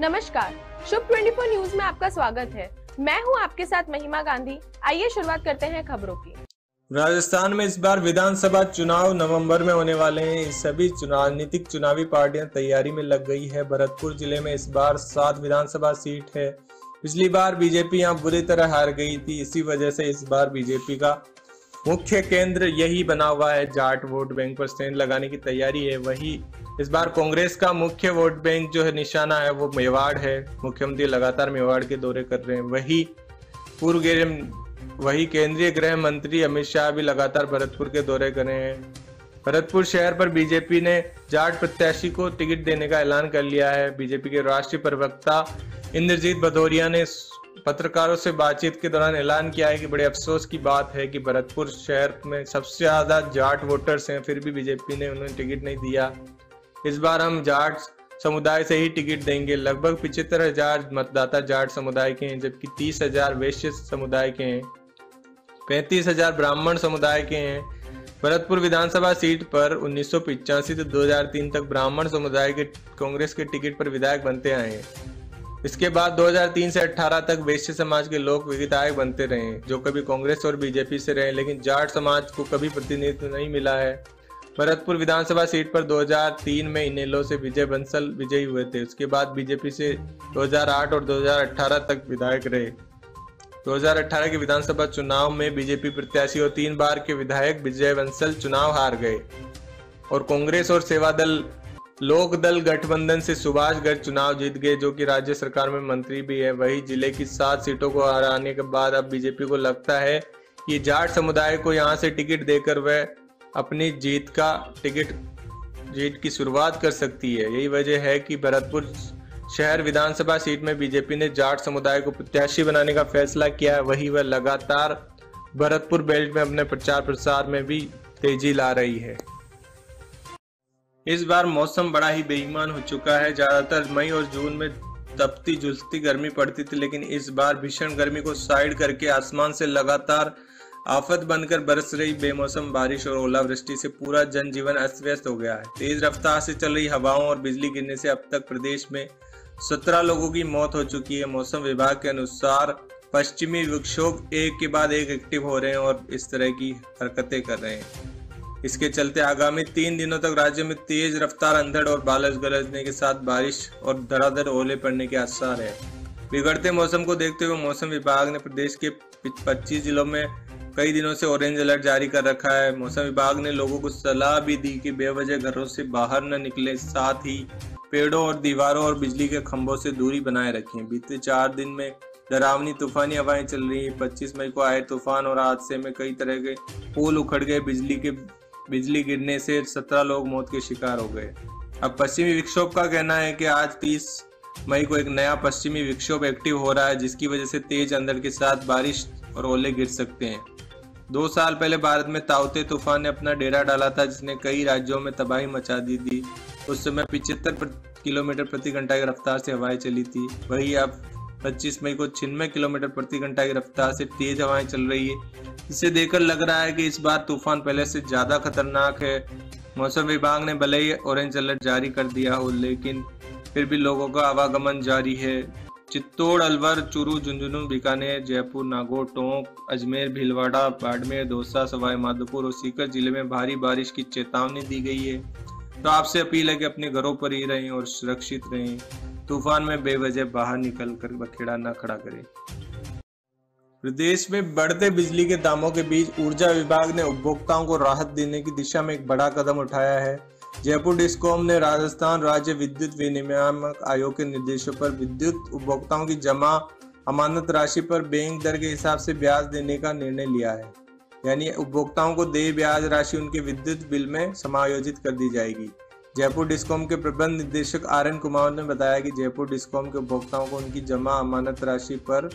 नमस्कार, शुभ 24 न्यूज में आपका स्वागत है। मैं हूं आपके साथ महिमा गांधी। आइए शुरुआत करते हैं खबरों की। राजस्थान में इस बार विधानसभा चुनाव नवंबर में होने वाले हैं। सभी राजनीतिक चुनावी पार्टियां तैयारी में लग गई है। भरतपुर जिले में इस बार 7 विधानसभा सीट है। पिछली बार बीजेपी यहां बुरी तरह हार गई थी, इसी वजह से इस बार बीजेपी का मुख्य केंद्र यही बना हुआ है। जाट वोट बैंक पर स्टैंड लगाने की तैयारी है। वही इस बार कांग्रेस का मुख्य वोट बैंक जो है निशाना है वो मेवाड़ है। मुख्यमंत्री लगातार मेवाड़ के दौरे कर रहे हैं। वही केंद्रीय गृह मंत्री अमित शाह भी लगातार भरतपुर के दौरे कर रहे हैं। भरतपुर शहर पर बीजेपी ने जाट प्रत्याशी को टिकट देने का ऐलान कर लिया है। बीजेपी के राष्ट्रीय प्रवक्ता इंद्रजीत भदौरिया ने पत्रकारों से बातचीत के दौरान ऐलान किया है कि बड़े अफसोस की बात है कि भरतपुर शहर में सबसे ज्यादा जाट वोटर्स हैं, फिर भी बीजेपी ने उन्हें टिकट नहीं दिया। इस बार हम जाट समुदाय से ही टिकट देंगे। लगभग 75,000 मतदाता जाट समुदाय के हैं, जबकि 30,000 वैश्य समुदाय के हैं, 35,000 ब्राह्मण समुदाय के हैं। भरतपुर विधानसभा सीट पर 1985 से 2003 तक ब्राह्मण समुदाय के कांग्रेस के टिकट पर विधायक बनते आए हैं। इसके बाद 2003 से 18 तक वैश्य समाज के लोग विधायक बनते रहे, जो कभी कांग्रेस और बीजेपी से रहे, लेकिन जाट समाज को कभी प्रतिनिधित्व नहीं मिला है। भरतपुर विधानसभा सीट पर 2003 में इनेलो से विजय बंसल विजयी हुए थे। उसके बाद बीजेपी से 2008 और 2018 तक विधायक रहे। 2018 के विधानसभा चुनाव में बीजेपी प्रत्याशी और 3 बार के विधायक विजय बंसल चुनाव हार गए और कांग्रेस और सेवा दल लोक दल गठबंधन से सुभाष गर्ग चुनाव जीत गए, जो कि राज्य सरकार में मंत्री भी है। वही जिले की 7 सीटों को हराने के बाद अब बीजेपी को लगता है कि जाट समुदाय को यहां से टिकट देकर वह अपनी जीत की शुरुआत कर सकती है। यही वजह है कि भरतपुर शहर विधानसभा सीट में बीजेपी ने जाट समुदाय को प्रत्याशी बनाने का फैसला किया है। वही वह लगातार भरतपुर बेल्ट में अपने प्रचार प्रसार में भी तेजी ला रही है। इस बार मौसम बड़ा ही बेईमान हो चुका है। ज्यादातर मई और जून में तपती झुलसती गर्मी पड़ती थी, लेकिन इस बार भीषण गर्मी को साइड करके आसमान से लगातार आफत बनकर बरस रही बेमौसम बारिश और ओलावृष्टि से पूरा जनजीवन अस्त व्यस्त हो गया है। तेज रफ्तार से चल रही हवाओं और बिजली गिरने से अब तक प्रदेश में 17 लोगों की मौत हो चुकी है। मौसम विभाग के अनुसार पश्चिमी विक्षोभ एक के बाद एक एक्टिव हो रहे हैं और इस तरह की हरकतें कर रहे हैं। इसके चलते आगामी 3 दिनों तक राज्य में तेज रफ्तार अंधड़ और बारिश गरजने के साथ बारिश और धड़ाधड़ ओले पड़ने के आसार है। बिगड़ते मौसम को देखते हुए मौसम विभाग ने प्रदेश के 25 जिलों में कई दिनों से ऑरेंज अलर्ट जारी कर रखा है। मौसम विभाग ने लोगों को सलाह भी दी कि बेवजह घरों से बाहर न निकले, साथ ही पेड़ों और दीवारों और बिजली के खंभों से दूरी बनाए रखें। बीते 4 दिन में डरावनी तूफानी हवाएं चल रही हैं। 25 मई को आए तूफान और हादसे में कई तरह के पोल उखड़ गए। बिजली गिरने से 17 लोग मौत के शिकार हो गए। अब पश्चिमी विक्षोभ का कहना है कि आज 30 मई को एक नया पश्चिमी विक्षोभ एक्टिव हो रहा है, जिसकी वजह से तेज अंधड़ के साथ बारिश और ओले गिर सकते हैं। 2 साल पहले भारत में ताउते तूफान ने अपना डेरा डाला था, जिसने कई राज्यों में तबाही मचा दी थी। उस समय 75 किलोमीटर प्रति घंटा की रफ्तार से हवाएं चली थी। वही अब 25 मई को 96 किलोमीटर प्रति घंटा की रफ्तार से तेज हवाएं चल रही है। इसे देखकर लग रहा है कि इस बार तूफान पहले से ज्यादा खतरनाक है। मौसम विभाग ने भले ही ऑरेंज अलर्ट जारी कर दिया हो, लेकिन फिर भी लोगों का आवागमन जारी है। चित्तौड़, अलवर, चूरू, झुंझुनू, बीकानेर, जयपुर, नागौर, टोंक, अजमेर, भीलवाड़ा, बाड़मेर, दौसा, सवाई माधोपुर और सीकर जिले में भारी बारिश की चेतावनी दी गई है। तो आपसे अपील है कि अपने घरों पर ही रहें और सुरक्षित रहें। तूफान में बेवजह बाहर निकलकर बखेड़ा न खड़ा करें। प्रदेश में बढ़ते बिजली के दामों के बीच ऊर्जा विभाग ने उपभोक्ताओं को राहत देने की दिशा में एक बड़ा कदम उठाया है। जयपुर डिस्कॉम ने राजस्थान राज्य विद्युत विनियामक आयोग के निर्देशों पर विद्युत उपभोक्ताओं की जमा अमानत राशि पर बैंक दर के हिसाब से ब्याज देने का निर्णय लिया है। यानी उपभोक्ताओं को देय ब्याज राशि उनके विद्युत बिल में समायोजित कर दी जाएगी। जयपुर डिस्कॉम के प्रबंध निदेशक RN कुमार ने बताया कि जयपुर डिस्कॉम के उपभोक्ताओं को उनकी जमा अमानत राशि पर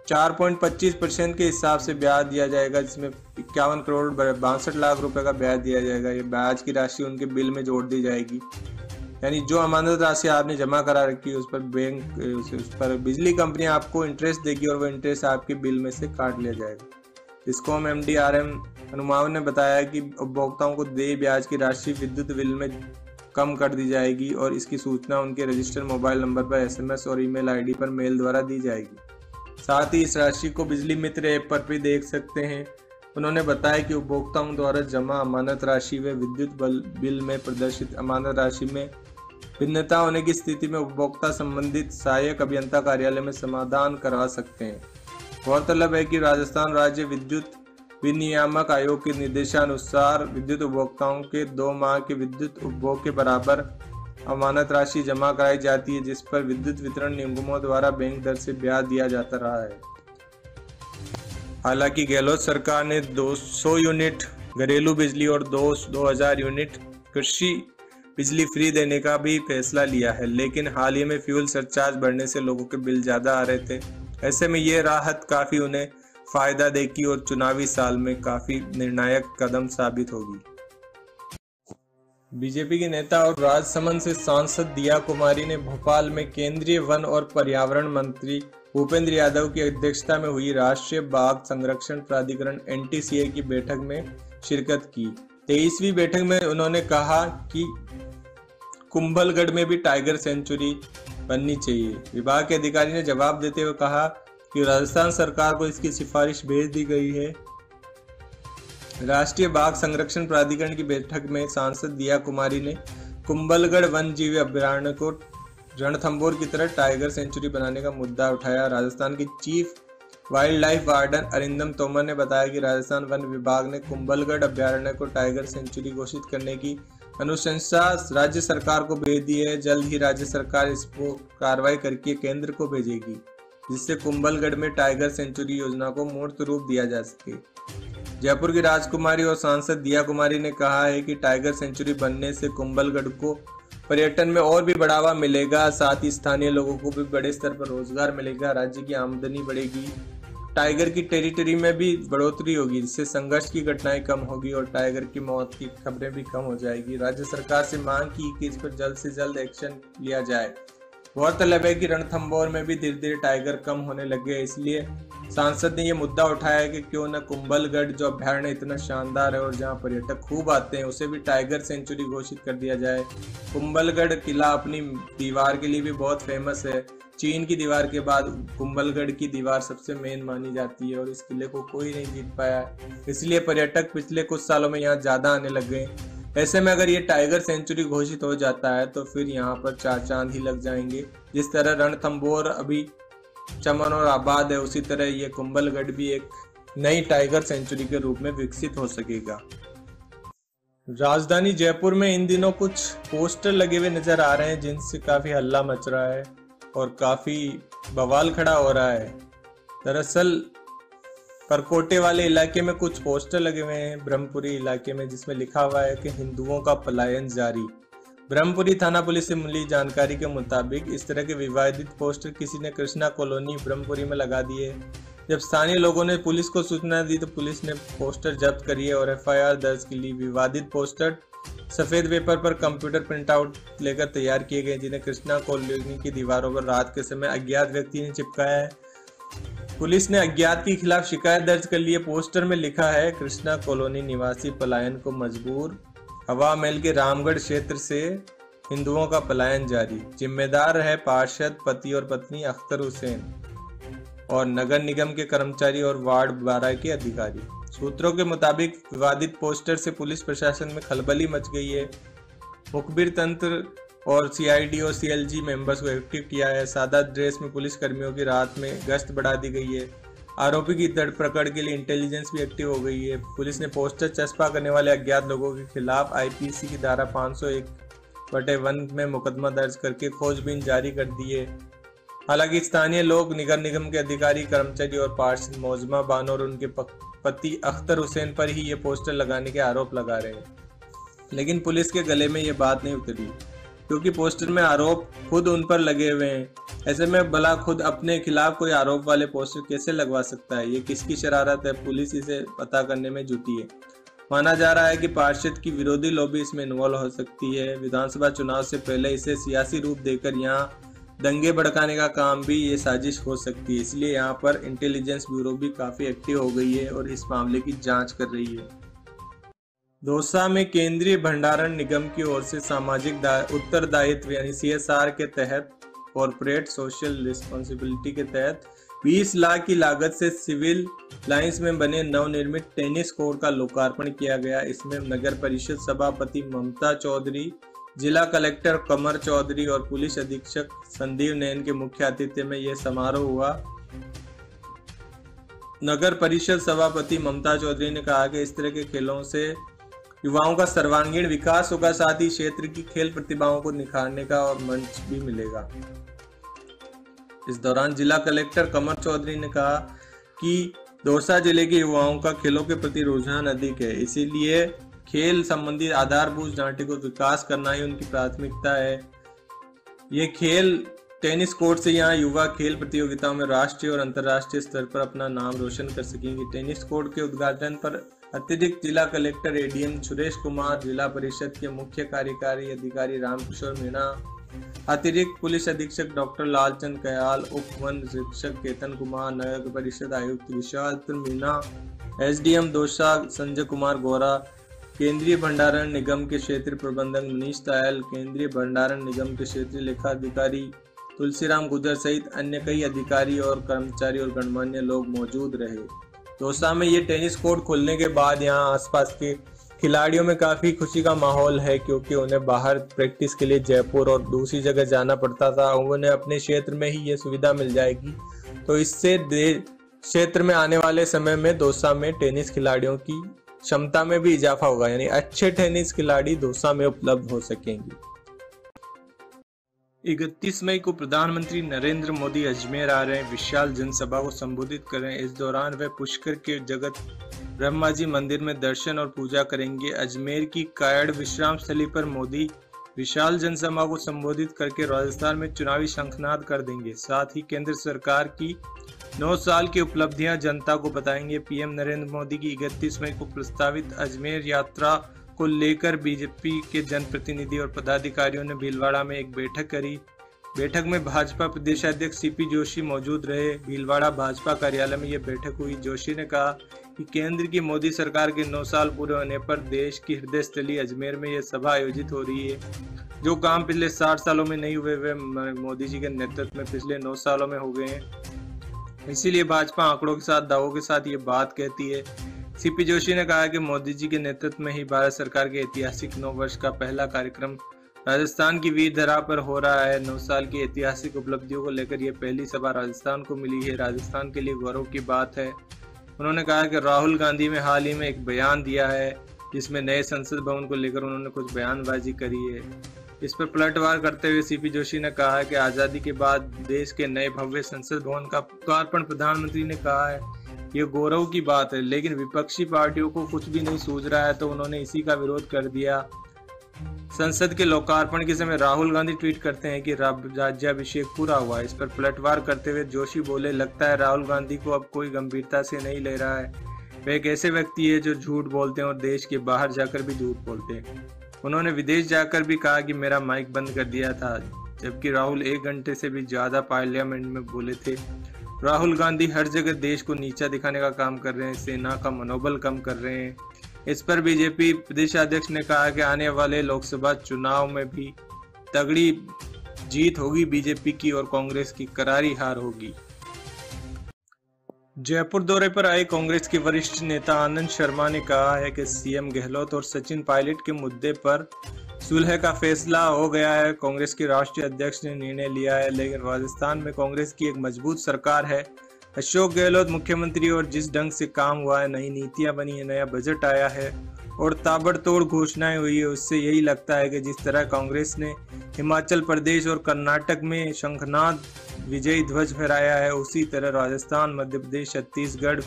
4.25% के हिसाब से ब्याज दिया जाएगा, जिसमें 51 करोड़ 62 लाख रुपए का ब्याज दिया जाएगा। ये ब्याज की राशि उनके बिल में जोड़ दी जाएगी। यानी जो अमानत राशि आपने जमा करा रखी है उस पर बिजली कंपनी आपको इंटरेस्ट देगी और वो इंटरेस्ट आपके बिल में से काट लिया जाएगा। डिस्कॉम MD RM हनुमान ने बताया कि उपभोक्ताओं को देय ब्याज की राशि विद्युत बिल में कम कर दी जाएगी और इसकी सूचना उनके रजिस्टर्ड मोबाइल नंबर पर SMS और ईमेल आईडी पर मेल द्वारा दी जाएगी। साथ ही इस राशि को बिजली मित्र ऐप पर भी देख सकते हैं। उन्होंने बताया कि उपभोक्ताओं द्वारा जमा अमानत राशि व विद्युत बिल में प्रदर्शित अमानत राशि में भिन्नता होने की स्थिति में उपभोक्ता संबंधित सहायक अभियंता कार्यालय में समाधान करवा सकते हैं। गौरतलब है कि राजस्थान राज्य विद्युत विनियामक आयोग के निर्देशानुसार विद्युत उपभोक्ताओं के 2 माह के विद्युत उपभोग के बराबर अमानत राशि जमा कराई जाती है, जिस पर विद्युत वितरण निगमों द्वारा बैंक दर से ब्याज दिया जाता रहा है। हालांकि गहलोत सरकार ने 200 यूनिट घरेलू बिजली और 2000 यूनिट कृषि बिजली फ्री देने का भी फैसला लिया है, लेकिन हाल ही में फ्यूल सरचार्ज बढ़ने से लोगों के बिल ज्यादा आ रहे थे। ऐसे में ये राहत काफी उन्हें फायदा देगी और चुनावी साल में काफी निर्णायक कदम साबित होगी। बीजेपी के नेता और राजसमंद से सांसद दिया कुमारी ने भोपाल में केंद्रीय वन और पर्यावरण मंत्री भूपेंद्र यादव की अध्यक्षता में हुई राष्ट्रीय बाघ संरक्षण प्राधिकरण NTCA की बैठक में शिरकत की। 23वीं बैठक में उन्होंने कहा कि कुंभलगढ़ में भी टाइगर सेंचुरी बननी चाहिए। विभाग के अधिकारी ने जवाब देते हुए कहा कि राजस्थान सरकार को इसकी सिफारिश भेज दी गई है। राष्ट्रीय बाघ संरक्षण प्राधिकरण की बैठक में सांसद दिया कुमारी ने कुंभलगढ़ वन जीव अभयारण्य को रणथंभौर की तरह टाइगर सेंचुरी बनाने का मुद्दा उठाया। राजस्थान की chief wild life warden Arindam Tomar ने बताया कि राजस्थान वन विभाग ने कुंभलगढ़ अभयारण्य को टाइगर सेंचुरी घोषित करने की अनुशंसा राज्य सरकार को भेज दी है। जल्द ही राज्य सरकार इस पर कार्रवाई करके केंद्र को भेजेगी, जिससे कुंभलगढ़ में टाइगर सेंचुरी योजना को मूर्त रूप दिया जा सके। जयपुर की राजकुमारी और सांसद दिया कुमारी ने कहा है कि टाइगर सेंचुरी बनने से कुंभलगढ़ को पर्यटन में और भी बढ़ावा मिलेगा, साथ ही स्थानीय लोगों को भी बड़े स्तर पर रोजगार मिलेगा, राज्य की आमदनी बढ़ेगी, टाइगर की टेरिटरी में भी बढ़ोतरी होगी, जिससे संघर्ष की घटनाएं कम होगी और टाइगर की मौत की खबरें भी कम हो जाएगी। राज्य सरकार से मांग की कि इस पर जल्द से जल्द एक्शन लिया जाए। गौरतलब है कि रणथंभौर में भी धीरे धीरे टाइगर कम होने लगे, इसलिए सांसद ने यह मुद्दा उठाया कि क्यों न कुंभलगढ़ जो अभयारण्य इतना शानदार है और जहां पर्यटक खूब आते हैं उसे भी टाइगर सेंचुरी घोषित कर दिया जाए। कुंभलगढ़ किला अपनी दीवार के लिए भी बहुत फेमस है। चीन की दीवार के बाद कुंभलगढ़ की दीवार सबसे मेन मानी जाती है और इस किले को कोई नहीं जीत पाया, इसलिए पर्यटक पिछले कुछ सालों में यहाँ ज्यादा आने लग गए। ऐसे में अगर ये टाइगर सेंचुरी घोषित हो जाता है तो फिर यहाँ पर 4 चांद ही लग जाएंगे। जिस तरह रणथंभौर अभी चमन और आबाद है, उसी तरह ये कुंभलगढ़ भी एक नई टाइगर सेंचुरी के रूप में विकसित हो सकेगा। राजधानी जयपुर में इन दिनों कुछ पोस्टर लगे हुए नजर आ रहे हैं, जिनसे काफी हल्ला मच रहा है और काफी बवाल खड़ा हो रहा है। दरअसल परकोटे वाले इलाके में कुछ पोस्टर लगे हुए हैं ब्रह्मपुरी इलाके में, जिसमें लिखा हुआ है कि हिंदुओं का पलायन जारी। ब्रह्मपुरी थाना पुलिस से मिली जानकारी के मुताबिक इस तरह के विवादित पोस्टर किसी ने कृष्णा कॉलोनी ब्रह्मपुरी में लगा दिए। जब स्थानीय लोगों ने पुलिस को सूचना दी तो पुलिस ने पोस्टर जब्त करी और FIR दर्ज की ली। विवादित पोस्टर सफेद पेपर पर कंप्यूटर प्रिंटआउट लेकर तैयार किए गए, जिन्हें कृष्णा कॉलोनी की दीवारों पर रात के समय अज्ञात व्यक्ति ने चिपकाया है। पुलिस ने अज्ञात के खिलाफ शिकायत दर्ज कर ली है। पोस्टर में लिखा है, कृष्णा कॉलोनी निवासी पलायन को मजबूर, हवा महल के रामगढ़ क्षेत्र से हिंदुओं का पलायन जारी, जिम्मेदार है पार्षद पति और पत्नी अख्तर हुसैन और नगर निगम के कर्मचारी और वार्ड 12 के अधिकारी। सूत्रों के मुताबिक विवादित पोस्टर से पुलिस प्रशासन में खलबली मच गई है। मुखबिर तंत्र और CID और CLG मेंबर्स को एक्टिव किया है। सादा ड्रेस में पुलिस कर्मियों की रात में गश्त बढ़ा दी गई है। आरोपी की धरपकड़ के लिए इंटेलिजेंस भी एक्टिव हो गई है। पुलिस ने पोस्टर चस्पा करने वाले अज्ञात लोगों के खिलाफ IPC की धारा 501/1 में मुकदमा दर्ज करके खोजबीन जारी कर दी है। हालांकि स्थानीय लोग नगर निगम के अधिकारी, कर्मचारी और पार्षद मौजमा बानो और उनके पति अख्तर हुसैन पर ही ये पोस्टर लगाने के आरोप लगा रहे हैं, लेकिन पुलिस के गले में ये बात नहीं उतरी, क्योंकि पोस्टर में आरोप खुद उन पर लगे हुए हैं। ऐसे में भला खुद अपने खिलाफ कोई आरोप वाले पोस्टर कैसे लगवा सकता है? ये किसकी शरारत है? पुलिस इसे पता करने में जुटी है। माना जा रहा है कि पार्षद की विरोधी लॉबी इसमें इन्वॉल्व हो सकती है। विधानसभा चुनाव से पहले इसे सियासी रूप देकर यहाँ दंगे भड़काने का काम भी ये साजिश हो सकती है, इसलिए यहाँ पर इंटेलिजेंस ब्यूरो भी काफी एक्टिव हो गई है और इस मामले की जांच कर रही है। दौसा में केंद्रीय भंडारण निगम की ओर से सामाजिक उत्तरदायित्व यानी CSR के तहत कॉर्पोरेट सोशल रिस्पॉन्सिबिलिटी के तहत 20 लाख की लागत से सिविल लाइंस में बने नवनिर्मित टेनिस कोर्ट का लोकार्पण किया गया। इसमें नगर परिषद सभापति ममता चौधरी, जिला कलेक्टर कमर चौधरी और पुलिस अधीक्षक संदीप नैन के मुख्य आतिथ्य में यह समारोह हुआ। नगर परिषद सभापति ममता चौधरी ने कहा कि इस तरह के खेलों से युवाओं का सर्वांगीण विकास होगा, साथ ही क्षेत्र की खेल प्रतिभाओं को निखारने का और मंच भी मिलेगा। इस दौरान जिला कलेक्टर कमर चौधरी ने कहा कि दौसा जिले के युवाओं का खेलों के प्रति रुझान अधिक है, इसीलिए खेल संबंधी आधारभूत ढांचे को विकास करना ही उनकी प्राथमिकता है। ये खेल टेनिस कोर्ट से यहाँ युवा खेल प्रतियोगिताओं में राष्ट्रीय और अंतर्राष्ट्रीय स्तर पर अपना नाम रोशन कर सकेंगे। टेनिस कोर्ट के उद्घाटन पर अतिरिक्त जिला कलेक्टर ADM सुरेश कुमार, जिला परिषद के मुख्य कार्यकारी अधिकारी रामकिशोर मीणा, अतिरिक्त पुलिस अधीक्षक डॉक्टर लालचंद कयाल, उप वन निरीक्षक केतन कुमार, नगर परिषद आयुक्त विशाल मीणा, SDM दौसा संजय कुमार गौरा, केंद्रीय भंडारण निगम के क्षेत्रीय प्रबंधक मनीष तायल, केंद्रीय भंडारण निगम के क्षेत्रीय लेखा अधिकारी तुलसीराम गुजर सहित अन्य कई अधिकारी और कर्मचारी और गणमान्य लोग मौजूद रहे। दौसा में ये टेनिस कोर्ट खुलने के बाद यहाँ आसपास के खिलाड़ियों में काफी खुशी का माहौल है, क्योंकि उन्हें बाहर प्रैक्टिस के लिए जयपुर और दूसरी जगह जाना पड़ता था। उन्हें अपने क्षेत्र में ही ये सुविधा मिल जाएगी, तो इससे क्षेत्र में आने वाले समय में दौसा में टेनिस खिलाड़ियों की क्षमता में भी इजाफा होगा, यानी अच्छे टेनिस खिलाड़ी दौसा में उपलब्ध हो सकेंगे। 31 मई को प्रधानमंत्री नरेंद्र मोदी अजमेर आ रहे हैं, विशाल जनसभा को संबोधित कर रहे हैं। इस दौरान वे पुष्कर के जगत ब्रह्मा जी मंदिर में दर्शन और पूजा करेंगे। अजमेर की कायड़ विश्राम स्थली पर मोदी विशाल जनसभा को संबोधित करके राजस्थान में चुनावी शंखनाद कर देंगे। साथ ही केंद्र सरकार की 9 साल की उपलब्धियां जनता को बताएंगे। PM नरेंद्र मोदी की 31 मई को प्रस्तावित अजमेर यात्रा को लेकर बीजेपी के जनप्रतिनिधि और पदाधिकारियों ने भीलवाड़ा में एक बैठक करी। बैठक में भाजपा प्रदेशाध्यक्ष CP जोशी मौजूद रहे। भीलवाड़ा भाजपा कार्यालय में यह बैठक हुई। जोशी ने कहा कि केंद्र की मोदी सरकार के 9 साल पूरे होने पर देश की हृदय स्थली अजमेर में यह सभा आयोजित हो रही है। जो काम पिछले 60 सालों में नहीं हुए वे मोदी जी के नेतृत्व में पिछले 9 सालों में हो गए हैं। इसीलिए भाजपा आंकड़ों के साथ, दावों के साथ ये बात कहती है। CP जोशी ने कहा कि मोदी जी के नेतृत्व में ही भारत सरकार के ऐतिहासिक 9 वर्ष का पहला कार्यक्रम राजस्थान की वीर धरा पर हो रहा है। 9 साल की ऐतिहासिक उपलब्धियों को लेकर यह पहली सभा राजस्थान को मिली है। राजस्थान के लिए गौरव की बात है। उन्होंने कहा कि राहुल गांधी ने हाल ही में एक बयान दिया है, जिसमें नए संसद भवन को लेकर उन्होंने कुछ बयानबाजी करी है। इस पर पलटवार करते हुए CP जोशी ने कहा है कि आज़ादी के बाद देश के नए भव्य संसद भवन का लोकार्पण प्रधानमंत्री ने कहा है, ये गौरव की बात है। लेकिन विपक्षी पार्टियों को कुछ भी नहीं सूझ रहा है, तो उन्होंने इसी का विरोध कर दिया। संसद के लोकार्पण के समय राहुल गांधी ट्वीट करते हैं कि राज्याभिषेक पूरा हुआ। इस पर पलटवार करते हुए जोशी बोले, लगता है राहुल गांधी को अब कोई गंभीरता से नहीं ले रहा है। वे एक ऐसे व्यक्ति है जो झूठ बोलते हैं और देश के बाहर जाकर भी झूठ बोलते हैं। उन्होंने विदेश जाकर भी कहा कि मेरा माइक बंद कर दिया था, जबकि राहुल 1 घंटे से भी ज्यादा पार्लियामेंट में बोले थे। राहुल गांधी हर जगह देश को नीचा दिखाने का काम कर रहे हैं, सेना का मनोबल कम कर रहे हैं। इस पर बीजेपी प्रदेशाध्यक्ष ने कहा कि आने वाले लोकसभा चुनाव में भी तगड़ी जीत होगी बीजेपी की और कांग्रेस की करारी हार होगी। जयपुर दौरे पर आए कांग्रेस के वरिष्ठ नेता आनंद शर्मा ने कहा है कि CM गहलोत और सचिन पायलट के मुद्दे पर सुलह का फैसला हो गया है। कांग्रेस के राष्ट्रीय अध्यक्ष ने निर्णय लिया है, लेकिन राजस्थान में कांग्रेस की एक मजबूत सरकार है। अशोक गहलोत मुख्यमंत्री और जिस ढंग से काम हुआ है, नई नीतियां बनी है, नया बजट आया है और ताबड़तोड़ घोषणाएं हुई है, उससे यही लगता है कि जिस तरह कांग्रेस ने हिमाचल प्रदेश और कर्नाटक में शंखनाद विजयी ध्वज फहराया है, उसी तरह राजस्थान, मध्य प्रदेश, छत्तीसगढ़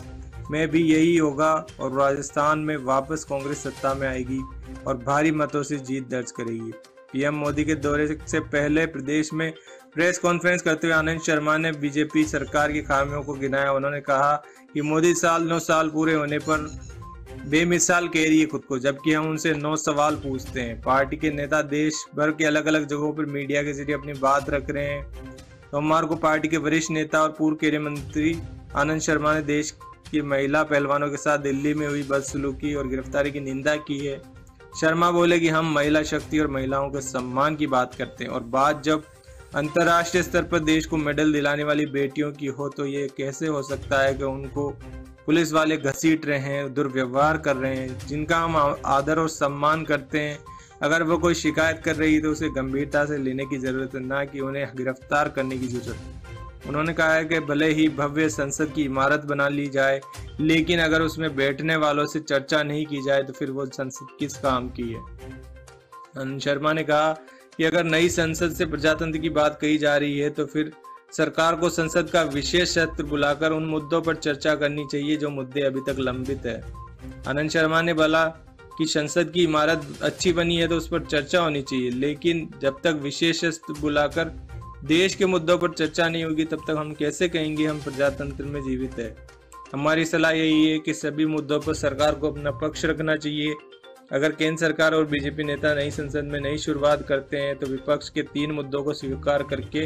में भी यही होगा और राजस्थान में वापस कांग्रेस सत्ता में आएगी और भारी मतों से जीत दर्ज करेगी। PM मोदी के दौरे से पहले प्रदेश में प्रेस कॉन्फ्रेंस करते हुए आनंद शर्मा ने बीजेपी सरकार की खामियों को गिनाया। उन्होंने कहा कि मोदी 9 साल पूरे होने पर बेमिसाल कह रही है खुद को, जबकि हम उनसे 9 सवाल पूछते हैं। पार्टी के नेता देश भर के अलग अलग जगहों पर मीडिया के जरिए अपनी बात रख रहे हैं। सोमवार को पार्टी के वरिष्ठ नेता और पूर्व केंद्रीय मंत्री आनंद शर्मा ने देश की महिला पहलवानों के साथ दिल्ली में हुई बदसलूकी और गिरफ्तारी की निंदा की है। शर्मा बोले कि हम महिला शक्ति और महिलाओं के सम्मान की बात करते हैं और बात जब अंतर्राष्ट्रीय स्तर पर देश को मेडल दिलाने वाली बेटियों की हो तो ये कैसे हो सकता है कि उनको पुलिस वाले घसीट रहे हैं, दुर्व्यवहार कर रहे हैं, जिनका हम आदर और सम्मान करते हैं। अगर वो कोई शिकायत कर रही है तो उसे गंभीरता से लेने की जरूरत है, ना कि उन्हें गिरफ्तार करने की जरूरत है। उन्होंने कहा है कि भले ही भव्य संसद की इमारत बना ली जाए, लेकिन अगर उसमें बैठने वालों से चर्चा नहीं की जाए तो फिर वो संसद किस काम की है। आनंद शर्मा ने कहा कि अगर नई संसद से प्रजातंत्र की बात कही जा रही है तो फिर सरकार को संसद का विशेष सत्र बुलाकर उन मुद्दों पर चर्चा करनी चाहिए जो मुद्दे अभी तक लंबित है। आनंद शर्मा ने बोला कि संसद की इमारत अच्छी बनी है तो उस पर चर्चा होनी चाहिए, लेकिन जब तक विशेष सत्र बुलाकर देश के मुद्दों पर चर्चा नहीं होगी तब तक हम कैसे कहेंगे हम प्रजातंत्र में जीवित है। हमारी सलाह यही है कि सभी मुद्दों पर सरकार को अपना पक्ष रखना चाहिए। अगर केंद्र सरकार और बीजेपी नेता नई संसद में नई शुरुआत करते हैं तो विपक्ष के 3 मुद्दों को स्वीकार करके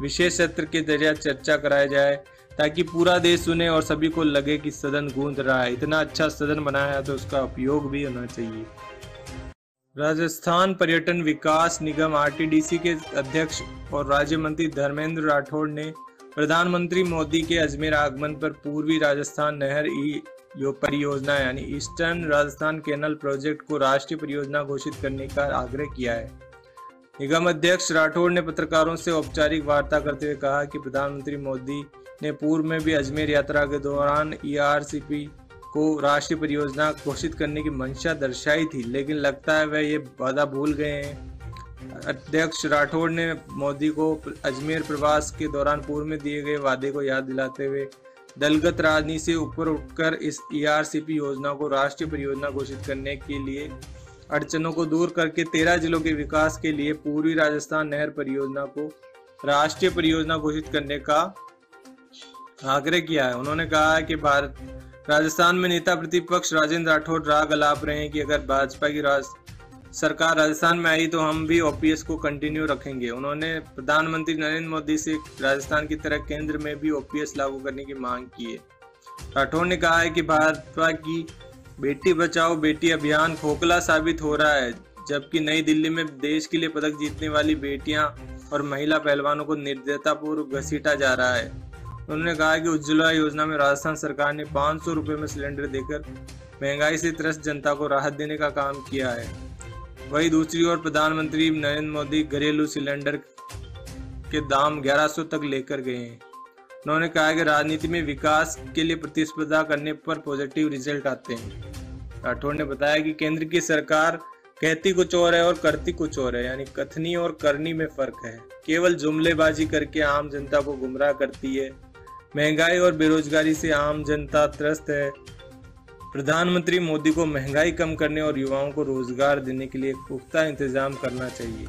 विशेष सत्र के जरिए चर्चा कराया जाए ताकि पूरा देश सुने और सभी को लगे कि सदन गूंज रहा है। इतना अच्छा सदन बनाया है तो उसका उपयोग भी होना चाहिए। राजस्थान पर्यटन विकास निगम RTDC के अध्यक्ष और राज्य मंत्री धर्मेंद्र राठौड़ ने प्रधानमंत्री मोदी के अजमेर आगमन पर पूर्वी राजस्थान नहर परियोजना यानी ईस्टर्न राजस्थान कैनल प्रोजेक्ट को राष्ट्रीय परियोजना घोषित करने का आग्रह किया है। निगम अध्यक्ष राठौड़ ने पत्रकारों से औपचारिक वार्ता करते हुए कहा कि प्रधानमंत्री मोदी ने पूर्व में भी अजमेर यात्रा के दौरान ERCP को राष्ट्रीय परियोजना घोषित करने की मंशा दर्शाई थी, लेकिन लगता है वह ये वादा भूल गए हैं। अध्यक्ष राठौड़ ने मोदी को अजमेर प्रवास के दौरान पूर्व में दिए गए वादे को याद दिलाते हुए दलगत राजनीति से ऊपर उठकर इस ERCP योजना को राष्ट्रीय परियोजना घोषित करने के लिए अड़चनों को दूर करके 13 जिलों के विकास के लिए पूर्वी राजस्थान नहर परियोजना को राष्ट्रीय परियोजना घोषित करने का आग्रह किया है। उन्होंने कहा है कि राजस्थान में नेता प्रतिपक्ष राजेंद्र राठौड़ राग अलाप रहे हैं कि अगर भाजपा की सरकार राजस्थान में आई तो हम भी OPS को कंटिन्यू रखेंगे। उन्होंने प्रधानमंत्री नरेंद्र मोदी से राजस्थान की तरह केंद्र में भी OPS लागू करने की मांग की है। राठौड़ ने कहा है कि भाजपा की बेटी बचाओ बेटी अभियान खोखला साबित हो रहा है, जबकि नई दिल्ली में देश के लिए पदक जीतने वाली बेटियां और महिला पहलवानों को निर्दयतापूर्वक घसीटा जा रहा है। उन्होंने कहा कि उज्ज्वला योजना में राजस्थान सरकार ने 500 रुपये में सिलेंडर देकर महंगाई से त्रस्त जनता को राहत देने का काम किया है। वहीं दूसरी ओर प्रधानमंत्री नरेंद्र मोदी घरेलू सिलेंडर के दाम 1100 तक लेकर गए हैं। उन्होंने कहा कि राजनीति में विकास के लिए प्रतिस्पर्धा करने पर पॉजिटिव रिजल्ट आते हैं। राठौड़ ने बताया कि केंद्र की सरकार कहती कुछ और है और करती कुछ और है, यानी कथनी और करनी में फर्क है। केवल जुमलेबाजी करके आम जनता को गुमराह करती है। महंगाई और बेरोजगारी से आम जनता त्रस्त है। प्रधानमंत्री मोदी को महंगाई कम करने और युवाओं को रोजगार देने के लिए पुख्ता इंतजाम करना चाहिए।